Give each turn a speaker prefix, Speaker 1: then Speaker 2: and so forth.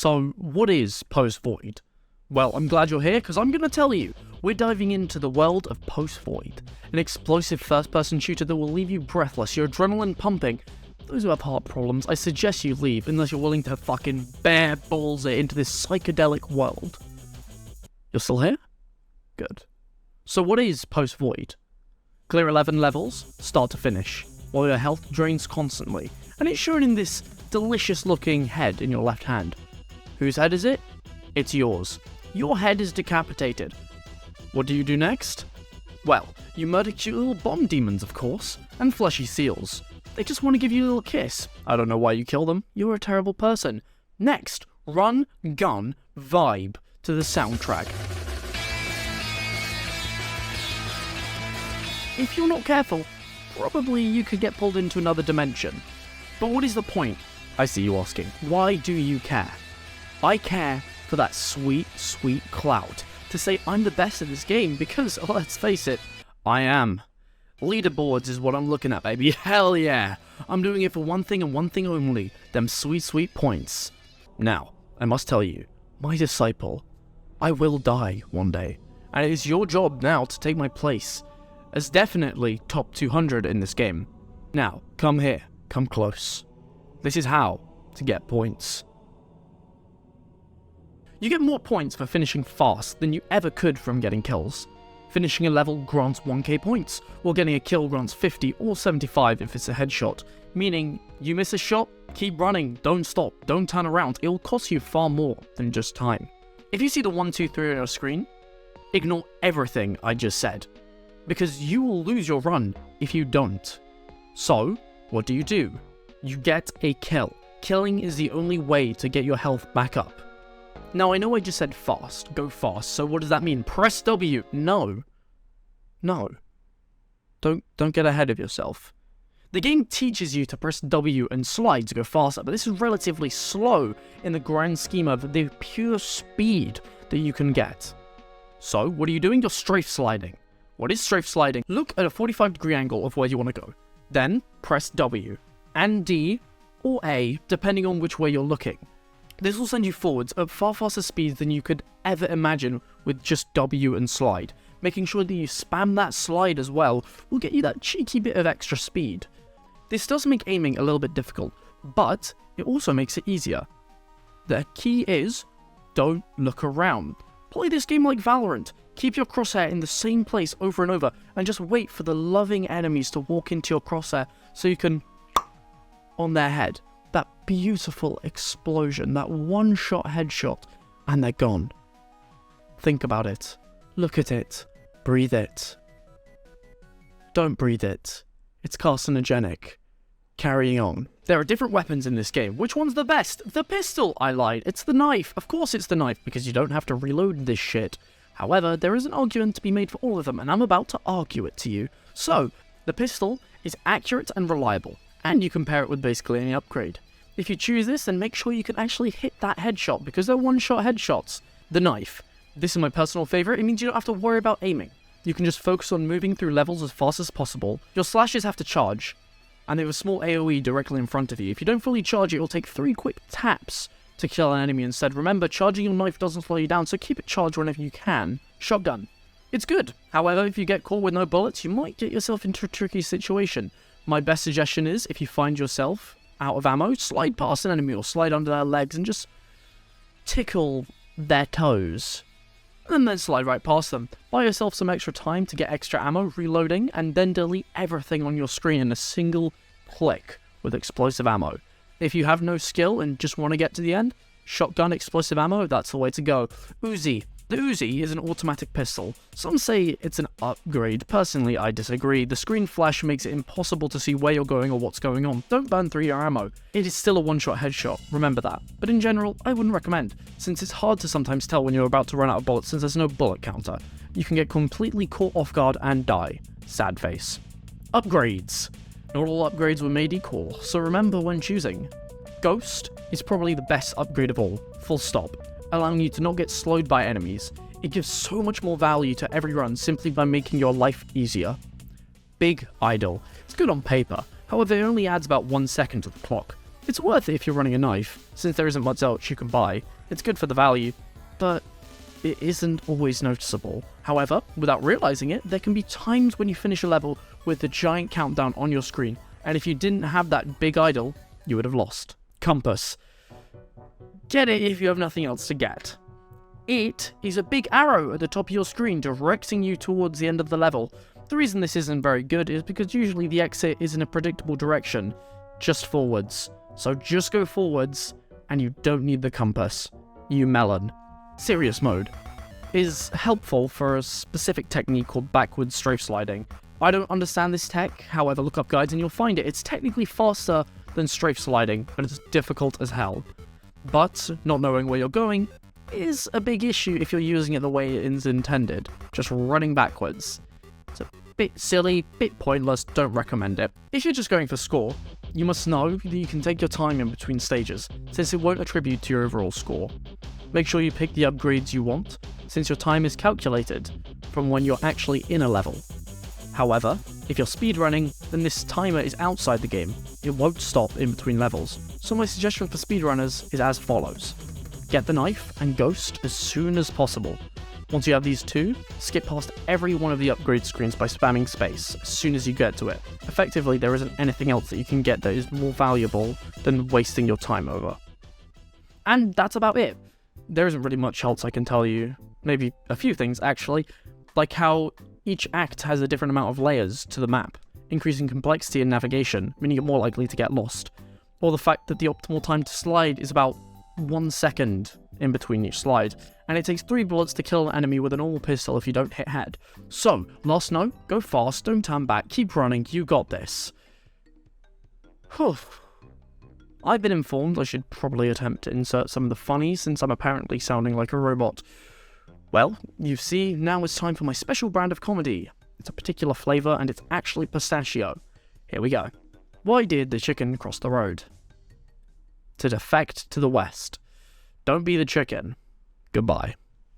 Speaker 1: So, what is Post-Void? Well, I'm glad you're here, because I'm going to tell you. We're diving into the world of Post-Void, an explosive first-person shooter that will leave you breathless, your adrenaline pumping. Those who have heart problems, I suggest you leave, unless you're willing to fucking bare balls it into this psychedelic world. You're still here? Good. So what is Post-Void? Clear 11 levels, start to finish, while your health drains constantly, and it's shown in this delicious-looking head in your left hand. Whose head is it? It's yours. Your head is decapitated. What do you do next? Well, you murder cute little bomb demons, of course, and fleshy seals. They just want to give you a little kiss. I don't know why you kill them. You're a terrible person. Next, run, gun, vibe to the soundtrack. If you're not careful, probably you could get pulled into another dimension. But what is the point? I see you asking. Why do you care? I care for that sweet, sweet clout to say I'm the best at this game because, let's face it, I am. Leaderboards is what I'm looking at, baby. Hell yeah. I'm doing it for one thing and one thing only. Them sweet, sweet points. Now, I must tell you, my disciple, I will die one day. And it is your job now to take my place as definitely top 200 in this game. Now, come here. Come close. This is how to get points. You get more points for finishing fast than you ever could from getting kills. Finishing a level grants 1k points, while getting a kill grants 50 or 75 if it's a headshot. Meaning, you miss a shot, keep running, don't stop, don't turn around, it'll cost you far more than just time. If you see the 1, 2, 3 on your screen, ignore everything I just said, because you will lose your run if you don't. So, what do? You get a kill. Killing is the only way to get your health back up. Now, I know I just said fast, go fast, so what does that mean? Press W. No. Don't get ahead of yourself. The game teaches you to press W and slide to go faster, but this is relatively slow in the grand scheme of the pure speed that you can get. So, what are you doing? You're strafe sliding. What is strafe sliding? Look at a 45-degree angle of where you want to go. Then, press W and D or A, depending on which way you're looking. This will send you forwards at far faster speeds than you could ever imagine with just W and slide. Making sure that you spam that slide as well will get you that cheeky bit of extra speed. This does make aiming a little bit difficult, but it also makes it easier. The key is, don't look around. Play this game like Valorant. Keep your crosshair in the same place over and over, and just wait for the loving enemies to walk into your crosshair so you can on their head. That beautiful explosion, that one-shot headshot, and they're gone. Think about it. Look at it. Breathe it. Don't breathe it. It's carcinogenic. Carrying on. There are different weapons in this game. Which one's the best? The pistol! I lied. It's the knife. Of course it's the knife, because you don't have to reload this shit. However, there is an argument to be made for all of them, and I'm about to argue it to you. So, the pistol is accurate and reliable, and you can pair it with basically any upgrade. If you choose this, then make sure you can actually hit that headshot, because they're one-shot headshots. The knife. This is my personal favourite. It means you don't have to worry about aiming. You can just focus on moving through levels as fast as possible. Your slashes have to charge, and they have a small AoE directly in front of you. If you don't fully charge it, it'll take 3 quick taps to kill an enemy instead. Remember, charging your knife doesn't slow you down, so keep it charged whenever you can. Shotgun. It's good. However, if you get caught with no bullets, you might get yourself into a tricky situation. My best suggestion is, if you find yourself out of ammo, slide past an enemy or slide under their legs and just tickle their toes. And then slide right past them. Buy yourself some extra time to get extra ammo, reloading, and then delete everything on your screen in a single click with explosive ammo. If you have no skill and just want to get to the end, shotgun explosive ammo, that's the way to go. Uzi. The Uzi is an automatic pistol. Some say it's an upgrade. Personally, I disagree. The screen flash makes it impossible to see where you're going or what's going on. Don't burn through your ammo. It is still a one-shot headshot, remember that. But in general, I wouldn't recommend, since it's hard to sometimes tell when you're about to run out of bullets since there's no bullet counter. You can get completely caught off guard and die. Sad face. Upgrades. Not all upgrades were made equal, so remember when choosing. Ghost is probably the best upgrade of all, full stop, allowing you to not get slowed by enemies. It gives so much more value to every run simply by making your life easier. Big Idol. It's good on paper, however it only adds about 1 second to the clock. It's worth it if you're running a knife, since there isn't much else you can buy. It's good for the value, but it isn't always noticeable. However, without realizing it, there can be times when you finish a level with the giant countdown on your screen, and if you didn't have that big idol, you would have lost. Compass. Get it if you have nothing else to get. It is a big arrow at the top of your screen directing you towards the end of the level. The reason this isn't very good is because usually the exit is in a predictable direction, just forwards. So just go forwards, and you don't need the compass. You melon. Serious mode is helpful for a specific technique called backwards strafe sliding. I don't understand this tech, however look up guides and you'll find it. It's technically faster than strafe sliding, but it's difficult as hell. But not knowing where you're going is a big issue if you're using it the way it is intended, just running backwards. It's a bit silly, bit pointless, don't recommend it. If you're just going for score, you must know that you can take your time in between stages, since it won't attribute to your overall score. Make sure you pick the upgrades you want, since your time is calculated from when you're actually in a level. However, if you're speedrunning, then this timer is outside the game. It won't stop in between levels. So my suggestion for speedrunners is as follows. Get the knife and ghost as soon as possible. Once you have these two, skip past every one of the upgrade screens by spamming space as soon as you get to it. Effectively, there isn't anything else that you can get that is more valuable than wasting your time over. And that's about it. There isn't really much else I can tell you. Maybe a few things, actually. Like how each act has a different amount of layers to the map, increasing complexity in navigation, meaning you're more likely to get lost. Or the fact that the optimal time to slide is about 1 second in between each slide, and it takes 3 bullets to kill an enemy with a normal pistol if you don't hit head. So, last note, go fast, don't turn back, keep running, you got this. Whew. I've been informed I should probably attempt to insert some of the funnies since I'm apparently sounding like a robot. Well, you see, now it's time for my special brand of comedy. It's a particular flavour and it's actually pistachio. Here we go. Why did the chicken cross the road? To defect to the west. Don't be the chicken. Goodbye.